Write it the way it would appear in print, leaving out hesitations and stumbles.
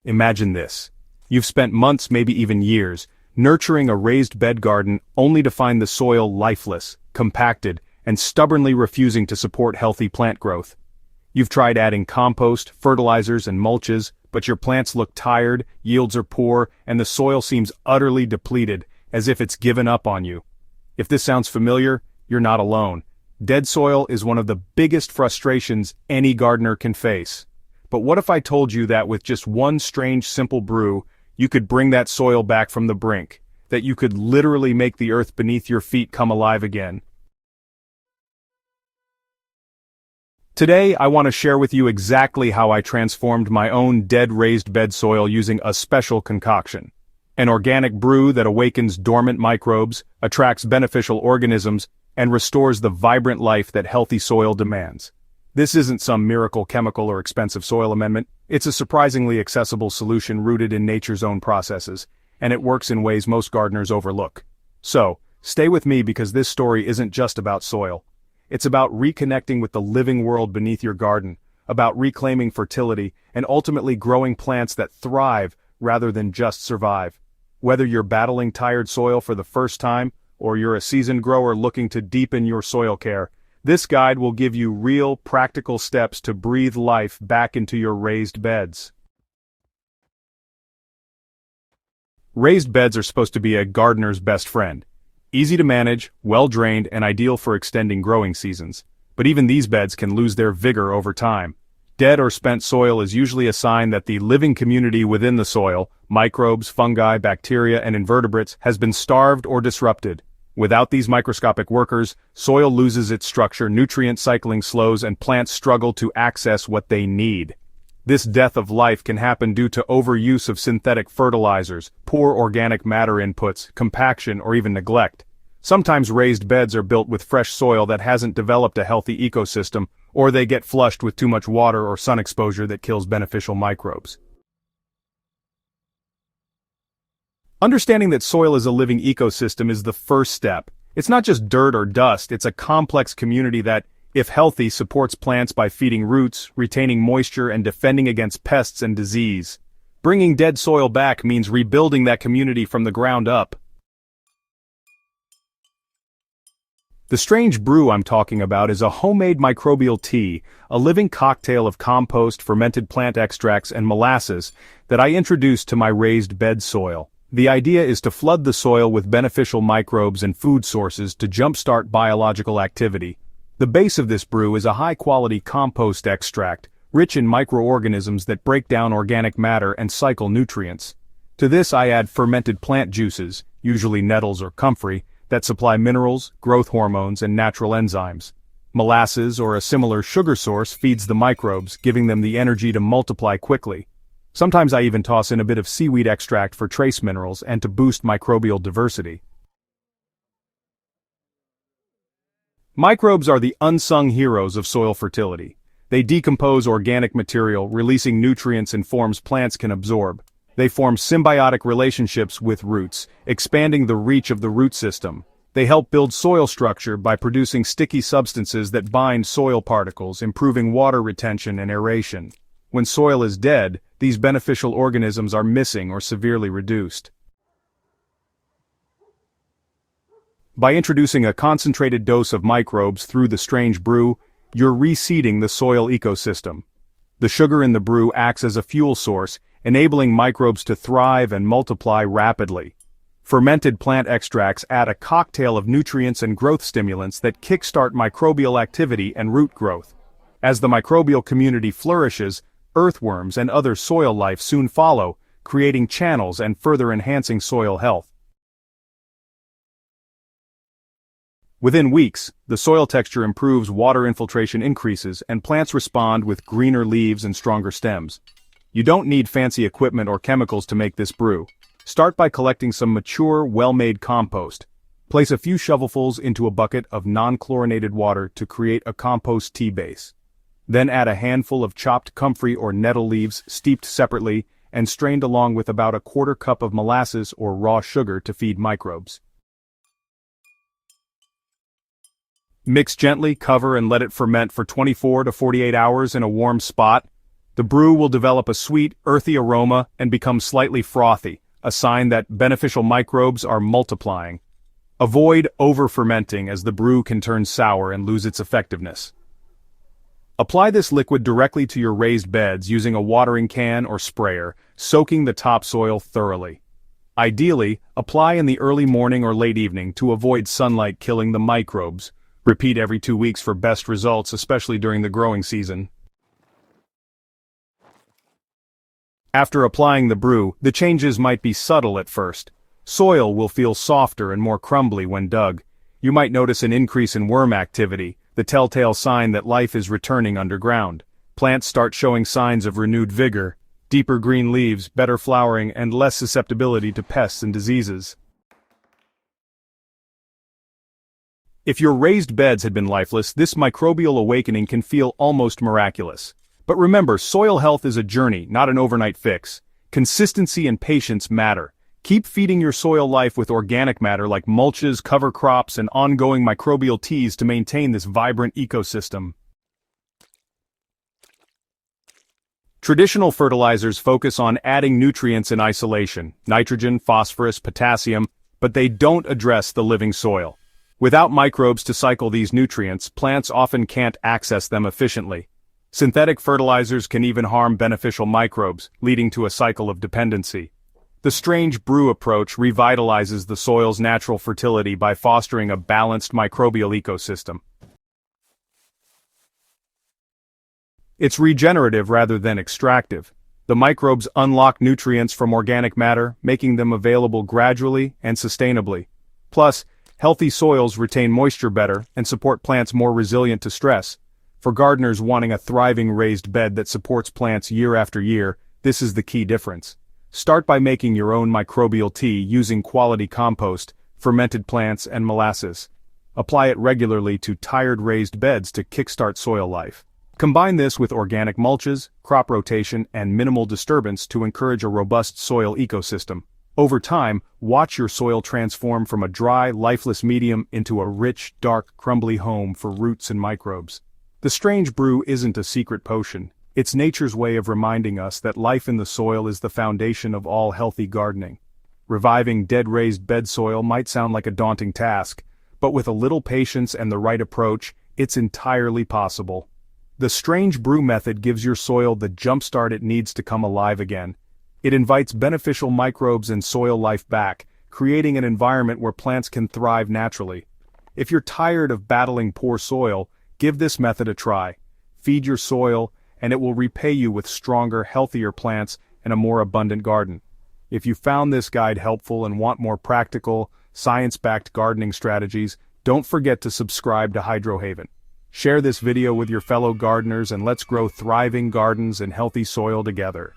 Imagine this. You've spent months, maybe even years, nurturing a raised bed garden only to find the soil lifeless, compacted, and stubbornly refusing to support healthy plant growth. You've tried adding compost, fertilizers, and mulches, but your plants look tired, yields are poor, and the soil seems utterly depleted, as if it's given up on you. If this sounds familiar, you're not alone. Dead soil is one of the biggest frustrations any gardener can face. But what if I told you that with just one strange, simple brew, you could bring that soil back from the brink, that you could literally make the earth beneath your feet come alive again? Today, I want to share with you exactly how I transformed my own dead raised bed soil using a special concoction. An organic brew that awakens dormant microbes, attracts beneficial organisms, and restores the vibrant life that healthy soil demands. This isn't some miracle chemical or expensive soil amendment, it's a surprisingly accessible solution rooted in nature's own processes, and it works in ways most gardeners overlook. So, stay with me because this story isn't just about soil. It's about reconnecting with the living world beneath your garden, about reclaiming fertility, and ultimately growing plants that thrive rather than just survive. Whether you're battling tired soil for the first time, or you're a seasoned grower looking to deepen your soil care, this guide will give you real, practical steps to breathe life back into your raised beds. Raised beds are supposed to be a gardener's best friend. Easy to manage, well-drained, and ideal for extending growing seasons. But even these beds can lose their vigor over time. Dead or spent soil is usually a sign that the living community within the soil, microbes, fungi, bacteria, and invertebrates, has been starved or disrupted. Without these microscopic workers, soil loses its structure, nutrient cycling slows, and plants struggle to access what they need. This death of life can happen due to overuse of synthetic fertilizers, poor organic matter inputs, compaction, or even neglect. Sometimes raised beds are built with fresh soil that hasn't developed a healthy ecosystem, or they get flushed with too much water or sun exposure that kills beneficial microbes. Understanding that soil is a living ecosystem is the first step. It's not just dirt or dust, it's a complex community that, if healthy, supports plants by feeding roots, retaining moisture, and defending against pests and disease. Bringing dead soil back means rebuilding that community from the ground up. The strange brew I'm talking about is a homemade microbial tea, a living cocktail of compost, fermented plant extracts, and molasses that I introduced to my raised bed soil. The idea is to flood the soil with beneficial microbes and food sources to jumpstart biological activity. The base of this brew is a high-quality compost extract, rich in microorganisms that break down organic matter and cycle nutrients. To this I add fermented plant juices, usually nettles or comfrey, that supply minerals, growth hormones, and natural enzymes. Molasses or a similar sugar source feeds the microbes, giving them the energy to multiply quickly. Sometimes I even toss in a bit of seaweed extract for trace minerals and to boost microbial diversity. Microbes are the unsung heroes of soil fertility. They decompose organic material, releasing nutrients in forms plants can absorb. They form symbiotic relationships with roots, expanding the reach of the root system. They help build soil structure by producing sticky substances that bind soil particles, improving water retention and aeration. When soil is dead, these beneficial organisms are missing or severely reduced. By introducing a concentrated dose of microbes through the strange brew, you're reseeding the soil ecosystem. The sugar in the brew acts as a fuel source, enabling microbes to thrive and multiply rapidly. Fermented plant extracts add a cocktail of nutrients and growth stimulants that kickstart microbial activity and root growth. As the microbial community flourishes, earthworms and other soil life soon follow, creating channels and further enhancing soil health. Within weeks, the soil texture improves, water infiltration increases, and plants respond with greener leaves and stronger stems. You don't need fancy equipment or chemicals to make this brew. Start by collecting some mature, well-made compost. Place a few shovelfuls into a bucket of non-chlorinated water to create a compost tea base. Then add a handful of chopped comfrey or nettle leaves steeped separately and strained along with about a quarter cup of molasses or raw sugar to feed microbes. Mix gently, cover and let it ferment for 24 to 48 hours in a warm spot. The brew will develop a sweet, earthy aroma and become slightly frothy, a sign that beneficial microbes are multiplying. Avoid over-fermenting as the brew can turn sour and lose its effectiveness. Apply this liquid directly to your raised beds using a watering can or sprayer, soaking the topsoil thoroughly. Ideally, apply in the early morning or late evening to avoid sunlight killing the microbes. Repeat every 2 weeks for best results, especially during the growing season. After applying the brew, the changes might be subtle at first. Soil will feel softer and more crumbly when dug. You might notice an increase in worm activity, the telltale sign that life is returning underground. Plants start showing signs of renewed vigor, deeper green leaves, better flowering, and less susceptibility to pests and diseases. If your raised beds had been lifeless, this microbial awakening can feel almost miraculous. But remember, soil health is a journey, not an overnight fix. Consistency and patience matter. Keep feeding your soil life with organic matter like mulches, cover crops, and ongoing microbial teas to maintain this vibrant ecosystem. Traditional fertilizers focus on adding nutrients in isolation, nitrogen, phosphorus, potassium, but they don't address the living soil. Without microbes to cycle these nutrients, plants often can't access them efficiently. Synthetic fertilizers can even harm beneficial microbes, leading to a cycle of dependency. The strange brew approach revitalizes the soil's natural fertility by fostering a balanced microbial ecosystem. It's regenerative rather than extractive. The microbes unlock nutrients from organic matter, making them available gradually and sustainably. Plus, healthy soils retain moisture better and support plants more resilient to stress. For gardeners wanting a thriving raised bed that supports plants year after year, this is the key difference. Start by making your own microbial tea using quality compost, fermented plants, and molasses. Apply it regularly to tired raised beds to kickstart soil life. Combine this with organic mulches, crop rotation, and minimal disturbance to encourage a robust soil ecosystem. Over time, watch your soil transform from a dry, lifeless medium into a rich, dark, crumbly home for roots and microbes. The strange brew isn't a secret potion. It's nature's way of reminding us that life in the soil is the foundation of all healthy gardening. Reviving dead raised bed soil might sound like a daunting task, but with a little patience and the right approach, it's entirely possible. The strange brew method gives your soil the jumpstart it needs to come alive again. It invites beneficial microbes and soil life back, creating an environment where plants can thrive naturally. If you're tired of battling poor soil, give this method a try. Feed your soil, and it will repay you with stronger, healthier plants and a more abundant garden. If you found this guide helpful and want more practical, science-backed gardening strategies, don't forget to subscribe to HydroHaven. Share this video with your fellow gardeners and let's grow thriving gardens and healthy soil together.